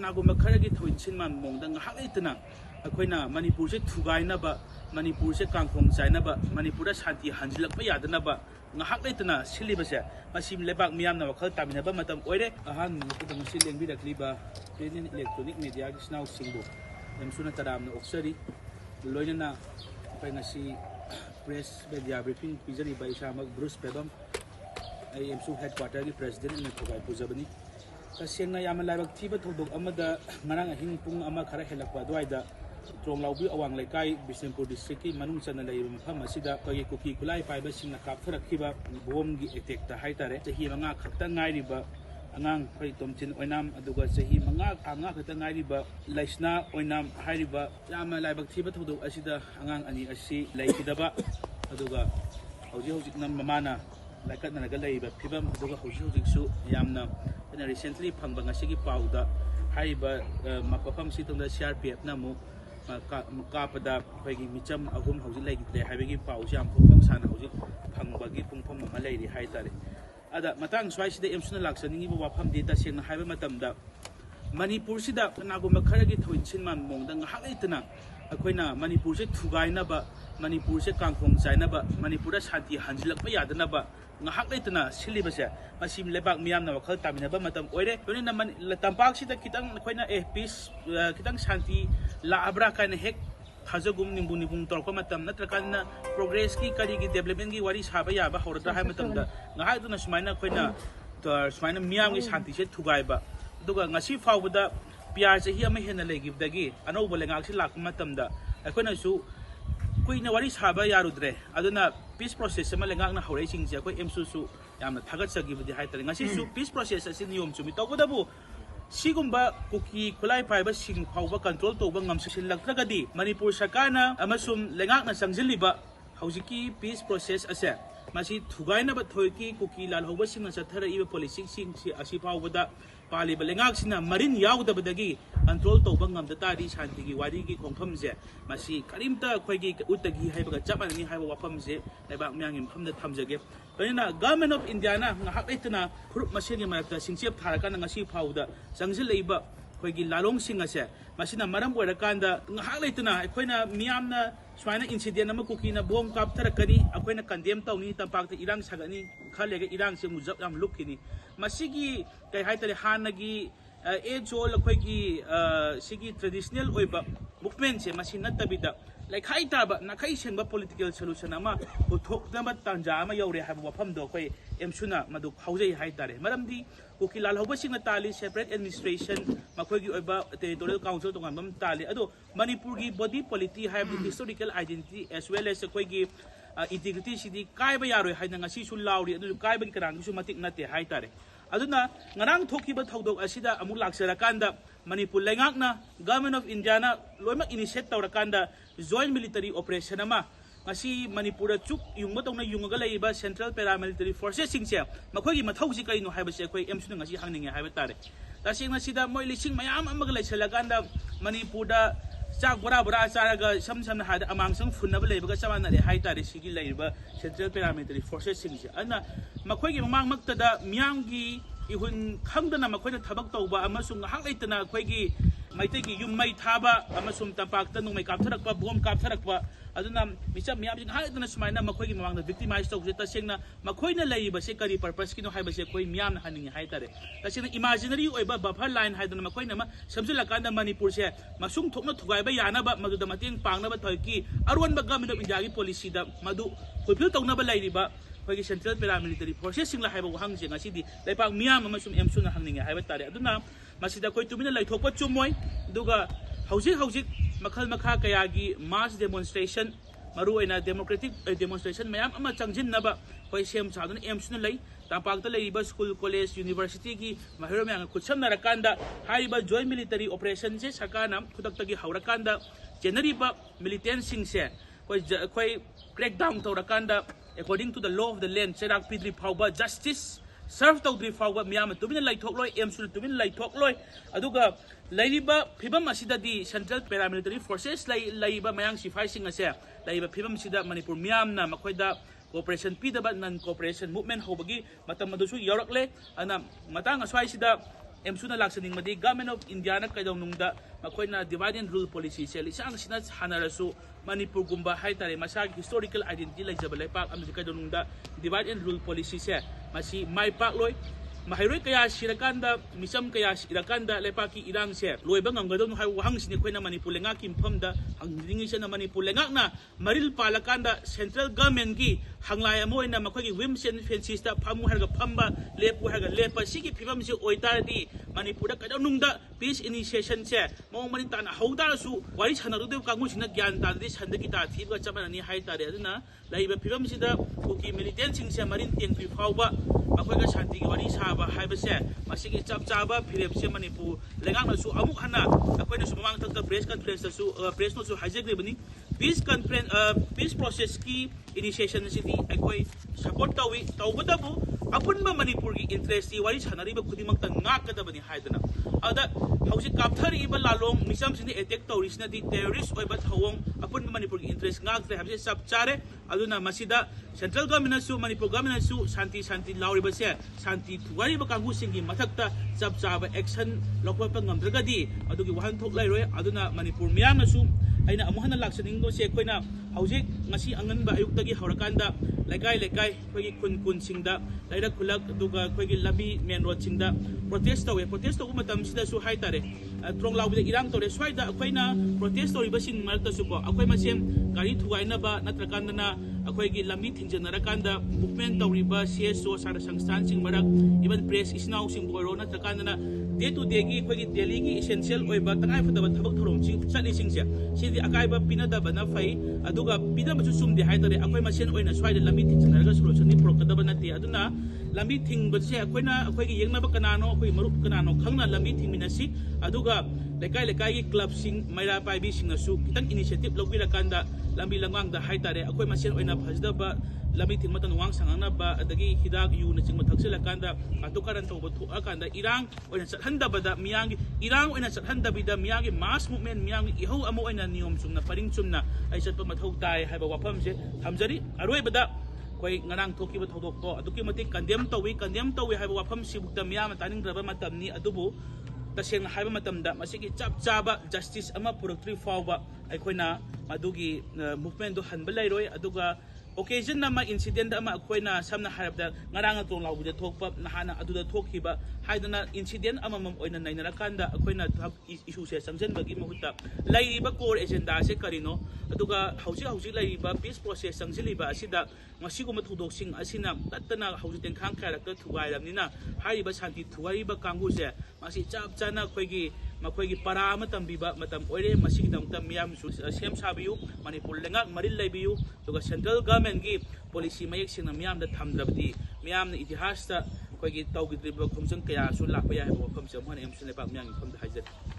कनागुम्बा खरगी थोइनसिनमान मोंगदा ngahak leitana अखोइना Manipur से थुगाइनबा मणिपुर से कांगखोंग चाइनबा मणिपुर शांति हंजिलकपा यादनबा ngahak leitana सिलिबसे मसिम लेबाक मियामना वखल तामिनबा मतम ओइरे अहान मुकुदम सि लेंबिरक्लिबा प्रेजेंट इलेक्ट्रॉनिक मीडिया की स्नाउ सिंगबो एमसुना तरामना ऑक्सरी लोइनना पैंगसी प्रेस मीडिया ब्रीफिंग पिजरिबा इसामक ब्रूस पेबम AMSU हेडक्वार्टर की प्रेसिडेंट ने थोगाई पुजबनी तसेंना याम लाइबक थीब थोदोक अमदा ngरang अहिंग पुंग अमा खरा हेलकपा द्वाइदा त्रोंगलाउबी अवांग लेकाई बिष्णुपुर डिस्ट्रिक्ट की मनुंग चना लेब मफम असिदा पगे कुकी खुलाई पाइबा सिंगना कापथरखिबा बोम की अटैक ता हाइतारे चही मंगा खक्ता ngairiba angang phai tomchin oinam aduga chahi anga khata ngairiba laisna oinam hairiba yam laibak thiba thuduk asida angang ani asi leikidaba aduga hojik nam mamana laikat na galaiba phibam aduga hojik su yamna recently phangba ngasigi pauda haiba mapafam sitongda CRPF na mu kapada phagi micham ahum hojik laigide haibagi pau jam phom sana hojik phangbagi pungphom ma lairi haitare ada matang swaisida emsuna laksaningi bo wafam data sengna haiba matamda manipur sida kanagumba kharagi thoinsinman mongda ngahak leitana अखोइना Manipur से थुगाइनबा मणिपुर से कांगखोंग चाइनबा मणिपुर शांति हंजिलकपा यादनबा ngahak leitana सिलिबसे मसिम लेबाक मियामना वखल तामिनबा मतम ओइरे तोनिना तंपाक सिदा खितंग अखोइना piece खितंग शांति लाब्रा काने हेक थाजगुम निंबुं तोरको मतम नत्रकाना progress की करी की डेवलपमेंट की वारी साबा याबा होरद्रा हाय मतमदा ngahak दुना सुमाइना अखोइना सुमाइना मियाम की शांति से थुगाइबा दुगा ngasi फावबदा पियार चही अमा हेना लेगिबदगी अनौब लेंगाक से लाक मतमदा अखोइनासु कुइना वारी साबा यारुद्रे अदुना पीस प्रोसेस अमा लेंगाक ना हौरै सिंगसे अखोइ एमसु सु यामना थागत सगिबदि हाइतरे ngasi सु पीस प्रोसेस असि नियम चुमि तौबदबु सिगुम्बा कुकी खुलाई पाइबा सिंग फाउबा कंट्रोल तौबा ngamsisin लक्त्रगदि मणिपुर सरकारना अमसुम लेंगाकना संजिलिबा हौजिकी पीस प्रोसेस असे मासी थुगाइनबा थोइकी कुकी लालहौबा सिंगना चथरा इबा पॉलिसी सिंग सि असि फाउबदा पालिबा लेंगाकसिना मरिन याउदबदगी कंट्रोल तौबा ngamdataari शांति की वारी की खोंफमजे मासी करिमता खोइगी उतगी हाइबगा चपननि हाइबा वाफमजे लेबाक म्यांगि मफमदा थमजगे तोइना गवर्नमेंट ऑफ इंडिया ना ngahak leitana खुरुप मसेनि मारकता सिंगसेप थारकाना ngasi फाउदा संजिलैबा खोइगी लालोंग सिंग असे मासिना मरम ओइरकांदा ngahak leitana अखोइना मियामना स्वाइना इंसिडेंट अमा कुकीना बोम कापथरकनी अखोइना कंडेम तौनी तंपाकता इरांग सगनी खलेगे इरांग से मुजब याम लुकिनी मसिगी कई हाइतरे हानगी एजोल अखोइगी सिगी ट्रेडिशनल ओइबा मूवमेंट से मसि नत्तबिदा लाइखाइ ताबा नखाइ सेंबा पॉलिटिकल सॉल्यूशन अमा उथोकदबा तांजा अमा यौरे हाबा वफमदो अखोइ एमसुना मदु खाउजै हाइतारे मरमदी कुकी लालहौबा सिंगना ताली सेपरेट एडमिनिस्ट्रेशन मखोइगी ओइबा टेरिटोरियल काउंसिल तोंगामम ताली अदो मणिपुर की बॉडी पॉलिटी हाइब historical identity as well as अखोइगी इंटीग्रिटी सिदी कायबा यारोय हाइना ngasi सु लाउरी अदु कायबा करांगसु मतिक नते हाइतारे अदुना ngarang thokiba thodok asida amuk laksarakanda manipur lengakna government of india na loimak initiate tawrakanda joint military operation ama ngasi manipur chuk yungba tongna yungaga leiba central paramilitary forces singse makhogi mathauji kaino haiba se khoi emsu ngasi hangninge haiba tare tasingna sida moi lising mayam amaga leisalakanda manipur da chak bora bora charaga samsamna hada amangsang funnaba leibaga chamana re haitare sigi leiba central paramilitary forces singse ana makhoigi mamang maktada miyamgi ihun khangdana makhoina thabak tauba amasung ngahak leitana khoigi maitegi yummai thaba amasum tampakta nungmai kaptharakpa bom kaptharakpa aduna micham miyam ngahak leitana sumaina makhoigi mamangda victimize tawje tasengna makhoina leiba se kari purpose kino haiba se khoi miyam na haningi haitare tasengna imaginary oiba buffer line haidana makhoina ma samjilakanda manipur se masung thokna thugaiba yanaba maduda mateng pangnaba thoiki arwanba government of india gi policy da madu fulfill tawnaba lairiba खोगी central paramilitary forces सिंग हाइबा वहांग जेंग असिदि लेपाक मियाम अमसुम AMSU ना हंगनिंगे हाइबा तारे अदुना मसिदा कोइ तुमिना लाइथोकपा चुमोय दुगा हौजिक मखल मखा कयागी मास डेमोन्स्ट्रेशन मरु ओइना डेमोक्रेटिक डेमोन्स्ट्रेशन मयाम अमा चंगजिनबा कोइ सेम सादुना एमसु ना लै तापाकता लैबा स्कूल कॉलेज यूनिवर्सिटी की महिरो म्यांग खुदसमनरकांदा हाइबा जॉइंट मिलिटरी ऑपरेशन से सरकारना खुदक्तगी हौरकांदा जेनरीबा मिलिटेंट सिंग से कोइ क्रैक डाउन तौरकांदा according to the law of the land serak pidri phauba justice serve tawdri phauba miyam tumina laithokloi emsul tumina laithokloi aduga lairiba phibam asida di central paramilitary forces laiba mayang sifai sing ase laiba phibam sida manipur miyam na makhoida cooperation pidaba non cooperation movement hobagi matam madusu yorakle ana matang aswai sida AMSU na laksaning madi Government of India na kaidonungda makoina divide and rule policy se lisang sina hanarasu Manipur gumba hai tare masag historical identity laijaba laipak amdi kaidonungda divide and rule policy se masi mai pak loi mahairoi kaya sirakanda misam kaya sirakanda lepaki irang se loibang ang gadon hai wahang sini koina Manipur lenga kimphomda hangdingi se na Manipur lenga na maril palakanda central government gi hanglaya moina makhoi wimsen fences ta phamu harga phamba lepu harga lepa sigi phibam se oitardi Manipur da kadonungda peace initiation se mong manin tan hauda su wari chanaru de kangu sina gyan ta de sandagi ta thiba chamani hai tare aduna laiba phibam sida Kuki militant sing se marin tiang pi phawba akhoi ga shanti gi wari ba haibase masigi chap chaba phirep se Manipur lengang na su amuk hana akhoi na su mamang tak press conference su press no su hijack bani peace conference peace process ki initiation city akhoi support tawi tawbadabu apun ba Manipur gi interest wari chanari ba khudimang ta ngakada bani haidana ada hausi kapthari ba lalong misam sini attack tourist na di terrorist oi ba thawong apun ba Manipur gi interest ngakre habse sab chare aduna masida central government su Manipur government su shanti lauri ba se shanti wari ba kangu singi mathakta sab chaba action lokwa pa ngamdragadi adugi wahan thok lai roi aduna Manipur miyam na su aina amuhana laksaning do se koina hausi ngasi angan ba ayuk tagi haurakanda lekai khoi kun singda laira khulak aduga khoi labi main road singda protest to matam sida su hai tare trong law bi irang tore swaida khoina protest tori basing marta su ko akhoi masem gari thuaina ba natrakan na akhoi gi lambi thinjanara kanda movement tori ba CSO sara sangstan sing marak even press isnaw sing boiro natrakan na day to day gi khoi gi daily gi essential oi ba tangai phada ba thabak thorom sing chali sing sia sidi akai ba pinada ba na fai aduga pida ba su sum di hai tare akhoi masen oina swaida lambi thinjanara solution ni prokada ba na ti aduna lambi thing ba se akhoi gi yengna ba kanano akhoi marup kanano khangna lambi thing minasi aduga lekai gi club sing maira pai bi sing na su kitang initiative lobira kanda lambi langwang da hai tare akhoi masen oina phajda ba lambi thing matan wang sangana ba adagi hidak yu na chingma thaksela kanda atukaran to bo thu akanda irang oina sathanda bada miyang irang oina sathanda bida miyang mass movement miyang iho amo oina niyom sumna paring sumna ai satpa mathau tai haiba wafam se thamjari aroi bada koi ngarang thoki ba thodok to aduki matik condemn tawi haiba wafam sibukta miyam taning draba matamni adubu taseng haiba matamda masigi chap chaba justice ama puraktri fawba aikoina madugi movement do hanbalai roi aduga occasion na ma incident ama akoina samna harabda ngaranga tong law bude thokpa nahana aduda thokhiba haidana incident ama mam oina nainara kanda akoina issue se sangjen bagi mahuta laiba core agenda se karino aduga hausi laiba peace process sangjiliba asida masiguma thudok sing asina tattana hausi tengkhang kharakta thugai ramnina haiba shanti thugai ba kangu se masi chap chana makhoi gi para matam biba matam oire masig dam tam miyam su sem sabiyu Manipur lenga maril laibiyu tuga central government gi policy mayek sing na miyam da thamdrabdi miyam na itihas ta khoi gi tawgi driba khumsang kaya su lakpa ya bo khumsam hon AMSU lepak miyang khum da hajar